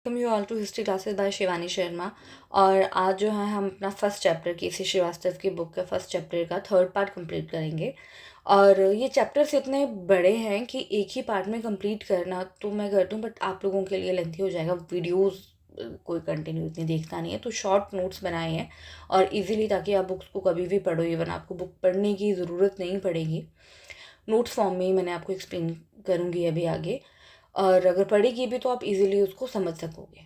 Welcome you all to history classes by Shivani Sharma. और आज जो है हम अपना फर्स्ट चैप्टर केसी श्रीवास्तव की बुक का फर्स्ट चैप्टर का थर्ड पार्ट कंप्लीट करेंगे। और ये चैप्टर्स इतने बड़े हैं कि एक ही पार्ट में कंप्लीट करना तो मैं कर दूँ, बट आप लोगों के लिए लेंथी हो जाएगा। वीडियोस कोई कंटिन्यू इतनी देखता नहीं है, तो शॉर्ट नोट्स बनाए हैं और इजीली, ताकि आप बुक्स को कभी भी पढ़ो। इवन आपको बुक पढ़ने की ज़रूरत नहीं पड़ेगी, नोट्स फॉर्म में ही मैंने आपको एक्सप्लेन करूँगी अभी आगे। और अगर पढ़ेगी भी तो आप इजीली उसको समझ सकोगे।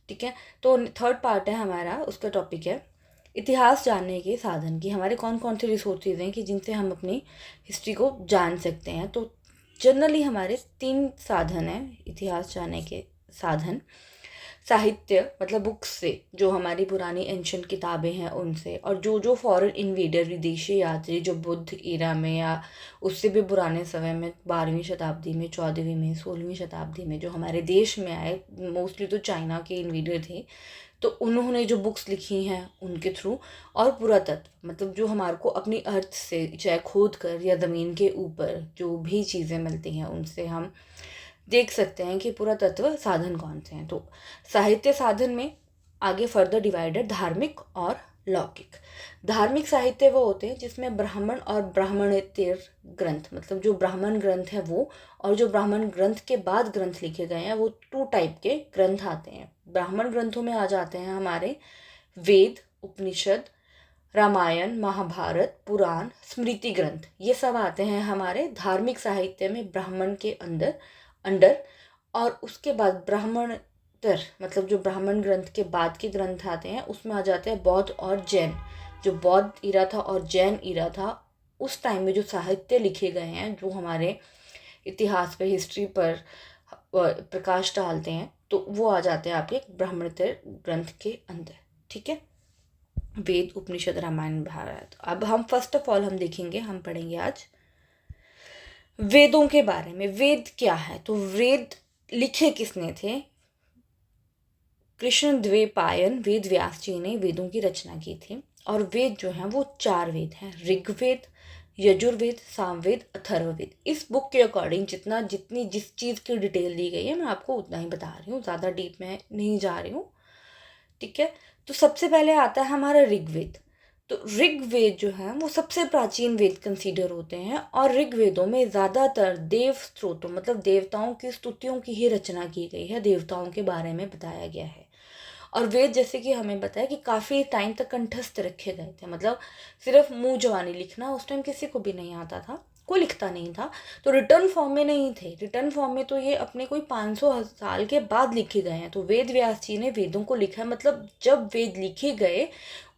ठीक है, तो थर्ड पार्ट है हमारा, उसका टॉपिक है इतिहास जानने के साधन, कि हमारे कौन कौन से रिसोर्सेज हैं कि जिनसे हम अपनी हिस्ट्री को जान सकते हैं। तो जनरली हमारे 3 साधन हैं इतिहास जानने के साधन। साहित्य मतलब बुक्स से, जो हमारी पुरानी एंशियंट किताबें हैं उनसे, और जो फॉरेन इन्वेडर विदेशी यात्री जो बुद्ध ईरा में या उससे भी पुराने समय में 12वीं शताब्दी में, 14वीं में, 16वीं शताब्दी में जो हमारे देश में आए, मोस्टली तो चाइना के इन्वेडर थे, तो उन्होंने जो बुक्स लिखी हैं उनके थ्रू। और पुरातत्व मतलब जो हमारे को अपनी अर्थ से, चाहे खोद कर या ज़मीन के ऊपर जो भी चीज़ें मिलती हैं उनसे हम देख सकते हैं कि पुरातत्व साधन कौन से हैं। तो साहित्य साधन में आगे फर्दर डिवाइडेड धार्मिक और लौकिक। धार्मिक साहित्य वो होते हैं जिसमें ब्राह्मण और ब्राह्मणेतर ग्रंथ, मतलब जो ब्राह्मण ग्रंथ है वो, और जो ब्राह्मण ग्रंथ के बाद ग्रंथ लिखे गए हैं वो 2 टाइप के ग्रंथ आते हैं। ब्राह्मण ग्रंथों में आ जाते हैं हमारे वेद, उपनिषद, रामायण, महाभारत, पुराण, स्मृति ग्रंथ, ये सब आते हैं हमारे धार्मिक साहित्य में ब्राह्मण के अंदर अंडर। और उसके बाद ब्राह्मणतर मतलब जो ब्राह्मण ग्रंथ के बाद के ग्रंथ आते हैं उसमें आ जाते हैं बौद्ध और जैन। जो बौद्ध ईरा था और जैन ईरा था, उस टाइम में जो साहित्य लिखे गए हैं जो हमारे इतिहास पे, हिस्ट्री पर प्रकाश डालते हैं, तो वो आ जाते हैं आपके ब्राह्मणतर ग्रंथ के अंदर। ठीक है, वेद, उपनिषद, रामायण, महाभारत। अब हम फर्स्ट ऑफ ऑल हम देखेंगे, हम पढ़ेंगे आज वेदों के बारे में। वेद क्या है? तो वेद लिखे किसने थे? कृष्णद्वैपायन वेद व्यास जी ने वेदों की रचना की थी। और वेद जो हैं वो 4 वेद हैं: ऋग्वेद, यजुर्वेद, सामवेद, अथर्ववेद। इस बुक के अकॉर्डिंग जितनी जिस चीज़ की डिटेल दी गई है मैं आपको उतना ही बता रही हूँ, ज़्यादा डीप में नहीं जा रही हूँ। ठीक है, तो सबसे पहले आता है हमारा ऋग्वेद। तो ऋग्वेद जो है वो सबसे प्राचीन वेद कंसीडर होते हैं, और ऋग्वेदों में ज़्यादातर देव स्त्रोतों मतलब देवताओं की स्तुतियों की ही रचना की गई है, देवताओं के बारे में बताया गया है। और वेद जैसे कि हमें बताया कि काफ़ी टाइम तक कंठस्थ रखे गए थे, मतलब सिर्फ मुंह जवानी लिखना उस टाइम किसी को भी नहीं आता था, कोई लिखता नहीं था, तो रिटर्न फॉर्म में नहीं थे। रिटर्न फॉर्म में तो ये अपने कोई 500 साल के बाद लिखे गए हैं। तो वेद व्यास जी ने वेदों को लिखा है, मतलब जब वेद लिखे गए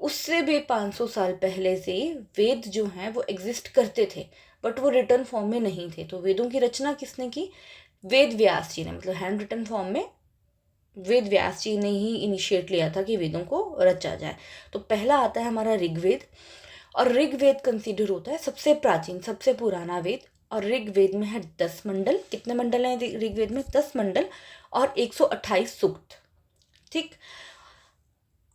उससे भी 500 साल पहले से वेद जो हैं वो एग्जिस्ट करते थे, बट वो रिटर्न फॉर्म में नहीं थे। तो वेदों की रचना किसने की? वेद व्यास जी ने, मतलब हैंड रिटन फॉर्म में वेद व्यास जी ने ही इनिशिएट लिया था कि वेदों को रचा जाए। तो पहला आता है हमारा ऋग्वेद, और ऋग्वेद कंसीडर होता है सबसे प्राचीन, सबसे पुराना वेद। और ऋग्वेद में है 10 मंडल। कितने मंडल हैं ऋग्वेद में? 10 मंडल और 128 सूक्त। ठीक,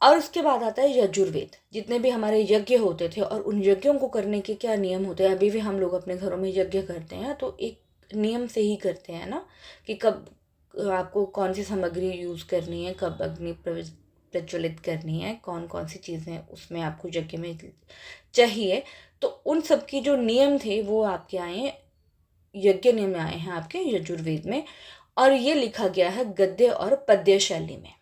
और उसके बाद आता है यजुर्वेद, जितने भी हमारे यज्ञ होते थे और उन यज्ञों को करने के क्या नियम होते हैं। अभी भी हम लोग अपने घरों में यज्ञ करते हैं तो एक नियम से ही करते हैं ना, कि कब आपको कौन सी सामग्री यूज़ करनी है, कब अग्नि प्रज्वलित करनी है, कौन कौन सी चीज़ें उसमें आपको यज्ञ में चाहिए। तो उन सब की जो नियम थे वो आपके आए हैं, यज्ञ नियम आए हैं आपके यजुर्वेद में, और ये लिखा गया है गद्य और पद्य शैली में।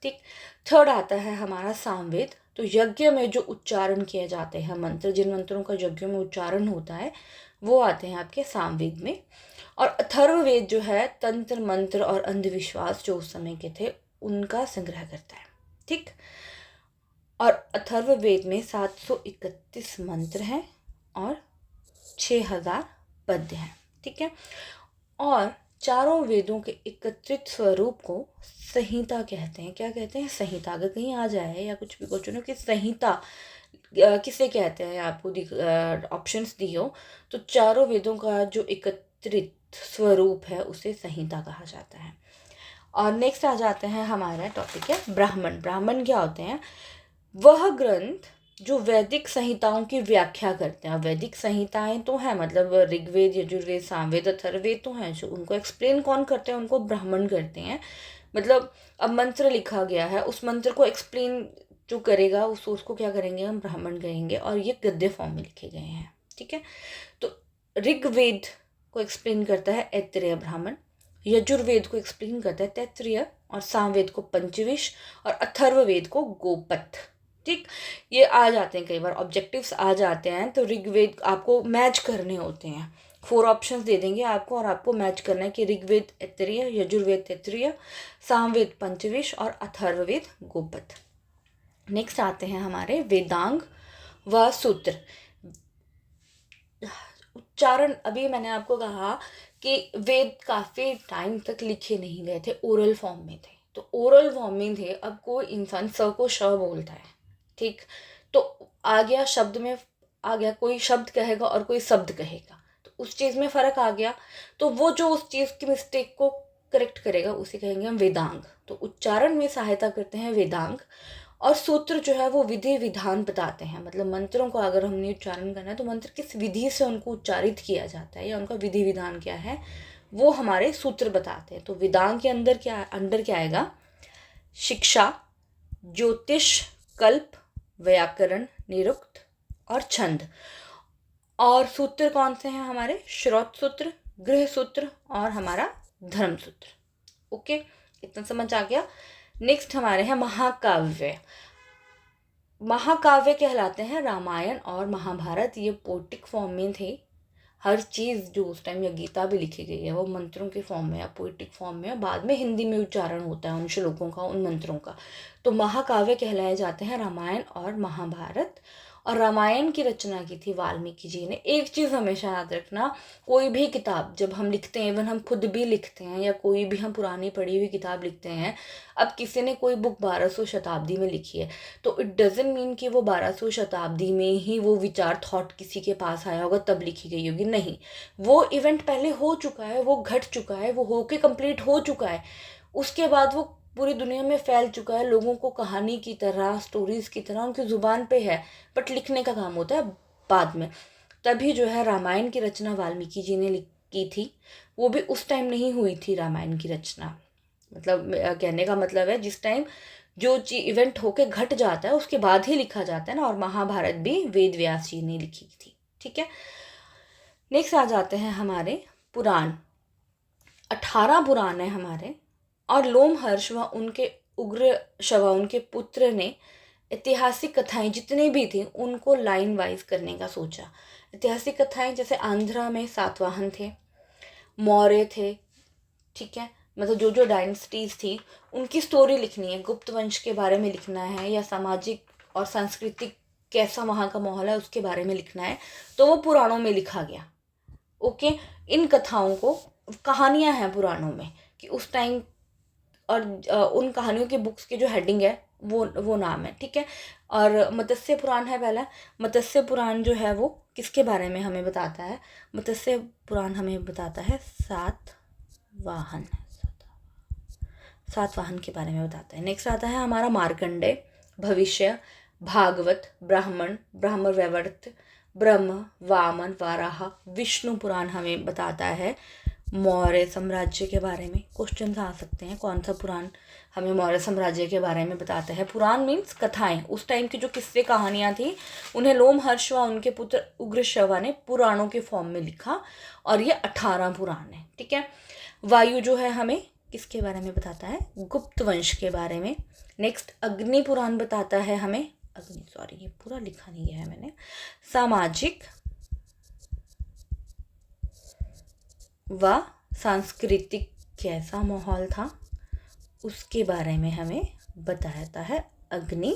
ठीक, थर्ड आता है हमारा सामवेद। तो यज्ञ में जो उच्चारण किए जाते हैं मंत्र, जिन मंत्रों का यज्ञ में उच्चारण होता है वो आते हैं आपके सामवेद में। और अथर्ववेद जो है तंत्र मंत्र और अंधविश्वास जो उस समय के थे उनका संग्रह करता है। ठीक, और अथर्ववेद में 731 मंत्र हैं और 6000 पद्य हैं। ठीक है, और चारों वेदों के एकत्रित स्वरूप को संहिता कहते हैं। क्या कहते हैं? संहिता। अगर कहीं आ जाए या कुछ भी क्वेश्चन हो कि संहिता किसे कहते हैं, आपको ऑप्शंस दी हो, तो चारों वेदों का जो एकत्रित स्वरूप है उसे संहिता कहा जाता है। और नेक्स्ट आ जाते हैं, हमारा टॉपिक है ब्राह्मण। ब्राह्मण क्या होते हैं? वह ग्रंथ जो वैदिक संहिताओं की व्याख्या करते हैं। वैदिक संहिताएं तो हैं, मतलब ऋग्वेद, यजुर्वेद, सामवेद, अथर्ववेद तो हैं, जो उनको एक्सप्लेन कौन करते हैं? उनको ब्राह्मण करते हैं। मतलब अब मंत्र लिखा गया है, उस मंत्र को एक्सप्लेन जो करेगा उसको क्या करेंगे हम, ब्राह्मण कहेंगे, और ये गद्य फॉर्म में लिखे गए हैं। ठीक है, तो ऋग्वेद को एक्सप्लेन करता है ऐत्रेय ब्राह्मण, यजुर्वेद को एक्सप्लेन करता है तैत्तिरीय, और सामवेद को पंचविश, और अथर्ववेद को गोपथ। ठीक, ये आ जाते हैं, कई बार ऑब्जेक्टिव्स आ जाते हैं, तो ऋग्वेद आपको मैच करने होते हैं। 4 ऑप्शंस दे देंगे आपको और आपको मैच करना है कि ऋग्वेद ऐत्रेय, यजुर्वेद तैत्तिरीय, सामवेद पंचविश और अथर्ववेद गोपथ। नेक्स्ट आते हैं हमारे वेदांग व सूत्र। उच्चारण, अभी मैंने आपको कहा कि वेद काफ़ी टाइम तक लिखे नहीं गए थे, ओरल फॉर्म में थे, तो ओरल फॉर्म में थे। अब कोई इंसान स को श बोलता है, ठीक, तो आ गया शब्द में, आ गया कोई शब्द कहेगा और कोई शब्द कहेगा, तो उस चीज़ में फ़र्क आ गया। तो वो जो उस चीज़ की मिस्टेक को करेक्ट करेगा उसे कहेंगे हम वेदांग। तो उच्चारण में सहायता करते हैं वेदांग, और सूत्र जो है वो विधि विधान बताते हैं। मतलब मंत्रों को अगर हमने उच्चारण करना है तो मंत्र किस विधि से उनको उच्चारित किया जाता है या उनका विधि विधान क्या है, वो हमारे सूत्र बताते हैं। तो वेदांग के अंदर क्या आएगा, शिक्षा, ज्योतिष, कल्प, व्याकरण, निरुक्त और छंद। और सूत्र कौन से हैं हमारे, श्रौत सूत्र, गृह सूत्र और हमारा धर्म सूत्र। ओके, इतना समझ आ गया। नेक्स्ट हमारे हैं महाकाव्य। महाकाव्य कहलाते हैं रामायण और महाभारत, ये पोएटिक फॉर्म में थे। हर चीज़ जो उस टाइम या गीता भी लिखी गई है वो मंत्रों के फॉर्म में या पोएटिक फॉर्म में, बाद में हिंदी में उच्चारण होता है उन श्लोकों का, उन मंत्रों का। तो महाकाव्य कहलाए जाते हैं रामायण और महाभारत। और रामायण की रचना की थी वाल्मीकि जी ने। एक चीज़ हमेशा याद रखना, कोई भी किताब जब हम लिखते हैं, इवन हम खुद भी लिखते हैं या कोई भी हम पुरानी पढ़ी हुई किताब लिखते हैं, अब किसी ने कोई बुक 1200 शताब्दी में लिखी है तो इट डजेंट मीन कि वो 1200 शताब्दी में ही वो विचार थॉट किसी के पास आया होगा तब लिखी गई होगी, नहीं। वो इवेंट पहले हो चुका है, वो घट चुका है, वो होके कंप्लीट हो चुका है, उसके बाद वो पूरी दुनिया में फैल चुका है, लोगों को कहानी की तरह, स्टोरीज की तरह उनकी ज़ुबान पे है, बट लिखने का काम होता है बाद में। तभी जो है रामायण की रचना वाल्मीकि जी ने की थी। वो भी उस टाइम नहीं हुई थी रामायण की रचना, मतलब कहने का मतलब है जिस टाइम जो इवेंट होके घट जाता है उसके बाद ही लिखा जाता है ना। और महाभारत भी वेद व्यास जी ने लिखी थी। ठीक है, नेक्स्ट आ जाते हैं हमारे पुराण। 18 पुराण है हमारे, और लोमहर्ष व उनके उग्र शवा उनके पुत्र ने ऐतिहासिक कथाएं जितनी भी थी उनको लाइन वाइज करने का सोचा। ऐतिहासिक कथाएं जैसे आंध्रा में सातवाहन थे, मौर्य थे, ठीक है, मतलब जो जो डायनेस्टीज थी उनकी स्टोरी लिखनी है, गुप्त वंश के बारे में लिखना है, या सामाजिक और सांस्कृतिक कैसा वहाँ का माहौल है उसके बारे में लिखना है, तो वो पुराणों में लिखा गया। ओके, इन कथाओं को, कहानियाँ हैं पुराणों में कि उस टाइम, और उन कहानियों की बुक्स की जो हेडिंग है वो नाम है, ठीक है। और मत्स्य पुराण है पहला। मत्स्य पुराण जो है वो किसके बारे में हमें बताता है, मत्स्य पुराण हमें बताता है सातवाहन के बारे में बताता है। नेक्स्ट आता है हमारा मार्कंडेय, भविष्य, भागवत, ब्राह्मण, ब्राह्मण वैवर्त, ब्रह्म, वामन, वाराह, विष्णु पुराण हमें बताता है मौर्य साम्राज्य के बारे में। क्वेश्चन आ सकते हैं कौन सा पुराण हमें मौर्य साम्राज्य के बारे में बताता है। पुराण मीन्स कथाएं, उस टाइम की जो किस्से कहानियां थी उन्हें लोमहर्ष व उनके पुत्र उग्रश्रवा ने पुराणों के फॉर्म में लिखा, और ये 18 पुराण है। ठीक है, वायु जो है हमें किसके बारे में बताता है, गुप्त वंश के बारे में। नेक्स्ट अग्नि पुराण बताता है हमें, ये पूरा लिखा नहीं है मैंने, सामाजिक व सांस्कृतिक कैसा माहौल था उसके बारे में हमें बताता है अग्नि।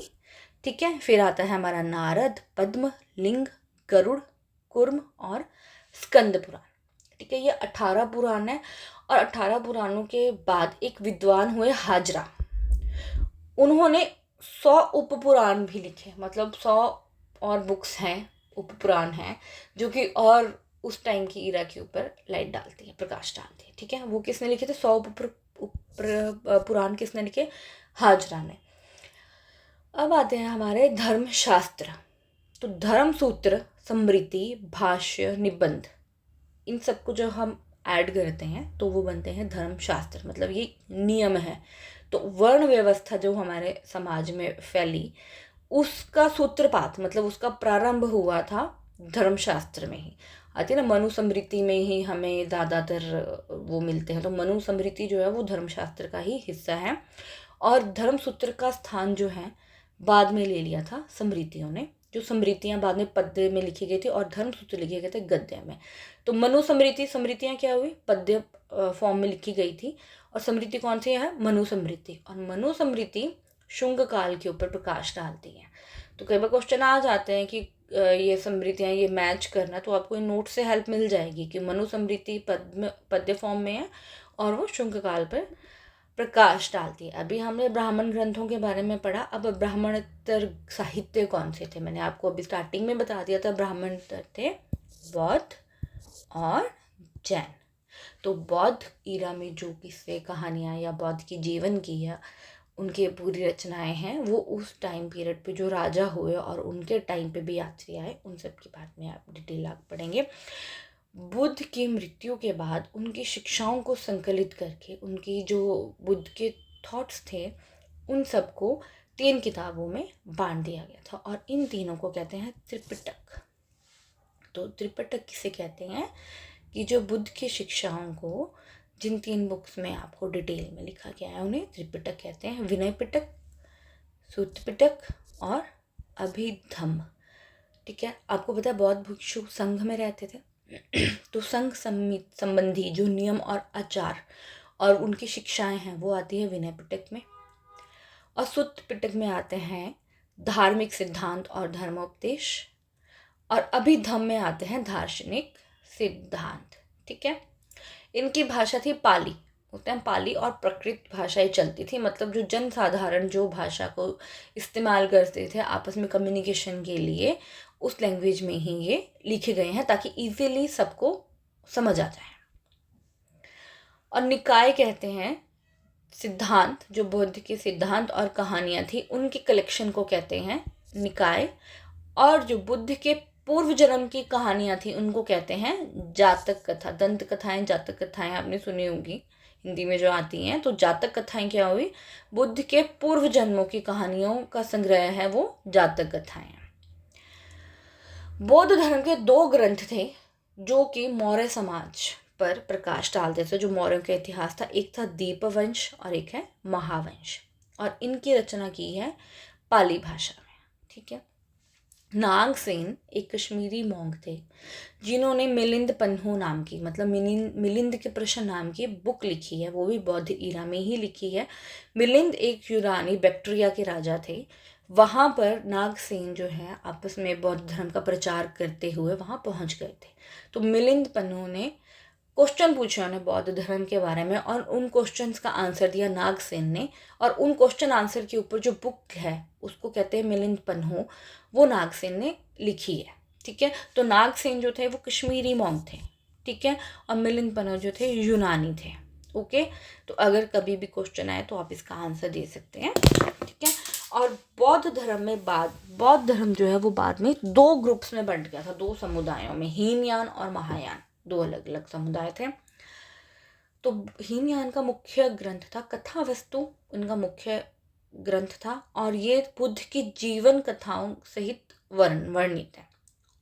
ठीक है, फिर आता है हमारा नारद, पद्म, लिंग, गरुड़, कुर्म और स्कंद पुराण। ठीक है, ये 18 पुराण है। और 18 पुराणों के बाद एक विद्वान हुए हाजरा, उन्होंने 100 उपपुराण भी लिखे, मतलब 100 और बुक्स हैं, उपपुराण हैं, जो कि और उस टाइम की ईरा के ऊपर लाइट डालती है, प्रकाश डालती है। ठीक है, वो किसने लिखे थे, 100 पुराण किसने लिखे, हाजरा ने। अब आते हैं हमारे धर्मशास्त्र। तो धर्म सूत्र, स्मृति, भाष्य, निबंध, इन सबको जब हम ऐड करते हैं तो वो बनते हैं धर्मशास्त्र। मतलब ये नियम है तो वर्ण व्यवस्था जो हमारे समाज में फैली, उसका सूत्रपात मतलब उसका प्रारंभ हुआ था धर्मशास्त्र में ही। आती है ना, मनुस्मृति में ही हमें ज़्यादातर वो मिलते हैं, तो मनुस्मृति जो है वो धर्मशास्त्र का ही हिस्सा है। और धर्मसूत्र का स्थान जो है बाद में ले लिया था स्मृतियों ने, जो स्मृतियाँ बाद में पद्य में लिखी गई थी और धर्मसूत्र लिखे गए थे गद्य में। तो मनुस्मृति, स्मृतियाँ क्या हुई, पद्य फॉर्म में लिखी गई थी, और स्मृति कौन सी है, मनुस्मृति। और मनुस्मृति शुंग काल के ऊपर प्रकाश डालती है। तो कई बार क्वेश्चन आ जाते हैं कि ये स्मृतियाँ ये मैच करना, तो आपको इन नोट से हेल्प मिल जाएगी कि मनुस्मृति पद्य फॉर्म में है और वो शुंग काल पर प्रकाश डालती है। अभी हमने ब्राह्मण ग्रंथों के बारे में पढ़ा, अब ब्राह्मणोत्तर साहित्य कौन से थे, मैंने आपको अभी स्टार्टिंग में बता दिया था, ब्राह्मणोत्तर थे बौद्ध और जैन। तो बौद्ध ईरा में जो किस्से कहानियाँ या बौद्ध की जीवन की या उनके पूरी रचनाएं हैं, वो उस टाइम पीरियड पे जो राजा हुए और उनके टाइम पे भी यात्री आए, उन सब की बात में आप डिटेल आप पढ़ेंगे। बुद्ध की मृत्यु के बाद उनकी शिक्षाओं को संकलित करके उनकी जो बुद्ध के थॉट्स थे उन सबको 3 किताबों में बांट दिया गया था, और इन तीनों को कहते हैं त्रिपिटक। तो त्रिपिटक किसे कहते हैं कि जो बुद्ध की शिक्षाओं को जिन 3 बुक्स में आपको डिटेल में लिखा गया है उन्हें त्रिपिटक कहते हैं। विनय पिटक, सूत्र पिटक और अभिधम्म। ठीक है, आपको पता है बौद्ध भिक्षु संघ में रहते थे, तो संघ संबंधी जो नियम और आचार और उनकी शिक्षाएं हैं वो आती है विनय पिटक में, और सूत्र पिटक में आते हैं धार्मिक सिद्धांत और धर्मोपदेश, और अभिधम्म में आते हैं दार्शनिक सिद्धांत। ठीक है, इनकी भाषा थी पाली, होता है पाली और प्रकृत भाषाएं चलती थी, मतलब जो जन साधारण जो भाषा को इस्तेमाल करते थे आपस में कम्युनिकेशन के लिए, उस लैंग्वेज में ही ये लिखे गए हैं ताकि इजीली सबको समझ आ जाए। और निकाय कहते हैं सिद्धांत, जो बुद्ध के सिद्धांत और कहानियाँ थी उनकी कलेक्शन को कहते हैं निकाय, और जो बुद्ध के पूर्व जन्म की कहानियाँ थी उनको कहते हैं जातक कथा। दंत कथाएं, जातक कथाएं आपने सुनी होगी हिंदी में जो आती हैं। तो जातक कथाएं क्या हुई, बुद्ध के पूर्व जन्मों की कहानियों का संग्रह है वो जातक कथाएं। बौद्ध धर्म के 2 ग्रंथ थे जो कि मौर्य समाज पर प्रकाश डालते थे, जो मौर्यों का इतिहास था। एक था दीपवंश और एक है महावंश, और इनकी रचना की है पाली भाषा में। ठीक है, नागसेन एक कश्मीरी मॉन्क थे जिन्होंने मिलिंद पन्हू नाम की, मतलब मिलिंद के प्रश्न नाम की बुक लिखी है, वो भी बौद्ध ईरा में ही लिखी है। मिलिंद एक यूनानी बैक्ट्रिया के राजा थे, वहाँ पर नागसेन जो है आपस में बौद्ध धर्म का प्रचार करते हुए वहाँ पहुँच गए थे। तो मिलिंद पन्हू ने क्वेश्चन पूछे उन्हें बौद्ध धर्म के बारे में, और उन क्वेश्चंस का आंसर दिया नागसेन ने, और उन क्वेश्चन आंसर के ऊपर जो बुक है उसको कहते हैं मिलिंद पन्हू, वो नागसेन ने लिखी है। ठीक है, तो नागसेन जो थे वो कश्मीरी मॉन्क थे। ठीक है, और मिलिंद पन्हू जो थे यूनानी थे। ओके, तो अगर कभी भी क्वेश्चन आए तो आप इसका आंसर दे सकते हैं। ठीक है, और बौद्ध धर्म में बौद्ध धर्म जो है वो बाद में 2 ग्रुप्स में बंट गया था, 2 समुदायों में, हीनयान और महायान, 2 अलग अलग समुदाय थे। तो हीनयान का मुख्य ग्रंथ था कथा वस्तु, उनका मुख्य ग्रंथ था, और ये बुद्ध की जीवन कथाओं सहित वर्णित है।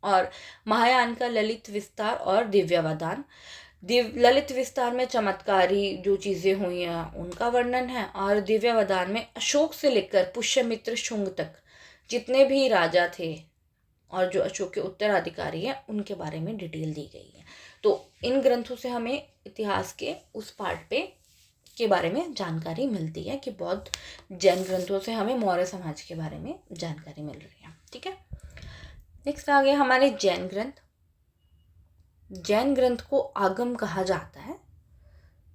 और महायान का ललित विस्तार और दिव्यावदान। ललित विस्तार में चमत्कारी जो चीज़ें हुई हैं उनका वर्णन है, और दिव्यावदान में अशोक से लेकर पुष्यमित्र शुंग तक जितने भी राजा थे और जो अशोक के उत्तराधिकारी हैं उनके बारे में डिटेल दी गई है। तो इन ग्रंथों से हमें इतिहास के उस पार्ट पे के बारे में जानकारी मिलती है कि बौद्ध जैन ग्रंथों से हमें मौर्य समाज के बारे में जानकारी मिल रही है। ठीक है, नेक्स्ट आ गया हमारे जैन ग्रंथ। जैन ग्रंथ को आगम कहा जाता है।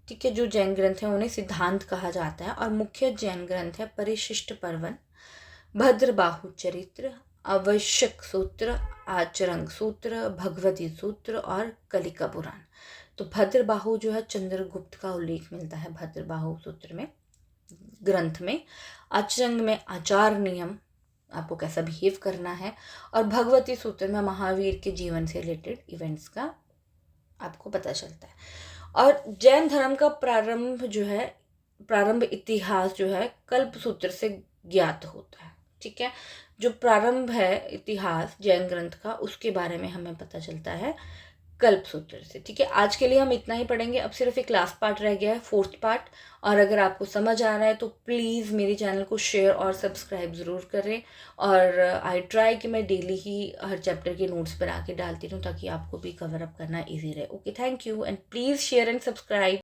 ठीक है, जो जैन ग्रंथ हैं उन्हें सिद्धांत कहा जाता है, और मुख्य जैन ग्रंथ है परिशिष्ट पर्वन, भद्रबाहु चरित्र, आवश्यक सूत्र, आचरंग सूत्र, भगवती सूत्र और कलिका पुराण। तो भद्रबाहु जो है चंद्रगुप्त का उल्लेख मिलता है भद्रबाहु सूत्र में, ग्रंथ में। आचरंग में आचार नियम, आपको कैसा बिहेव करना है, और भगवती सूत्र में महावीर के जीवन से रिलेटेड इवेंट्स का आपको पता चलता है। और जैन धर्म का प्रारंभ जो है प्रारंभ इतिहास जो है कल्प सूत्र से ज्ञात होता है। ठीक है, जो प्रारंभ है इतिहास जैन ग्रंथ का, उसके बारे में हमें पता चलता है कल्प सूत्र से। ठीक है, आज के लिए हम इतना ही पढ़ेंगे। अब सिर्फ एक लास्ट पार्ट रह गया है, 4th पार्ट। और अगर आपको समझ आ रहा है तो प्लीज़ मेरे चैनल को शेयर और सब्सक्राइब ज़रूर करें। और आई ट्राई कि मैं डेली ही हर चैप्टर के नोट्स बना के डालती रहूँ, ताकि आपको भी कवर अप करना ईजी रहे। Okay, thank you and please share and subscribe.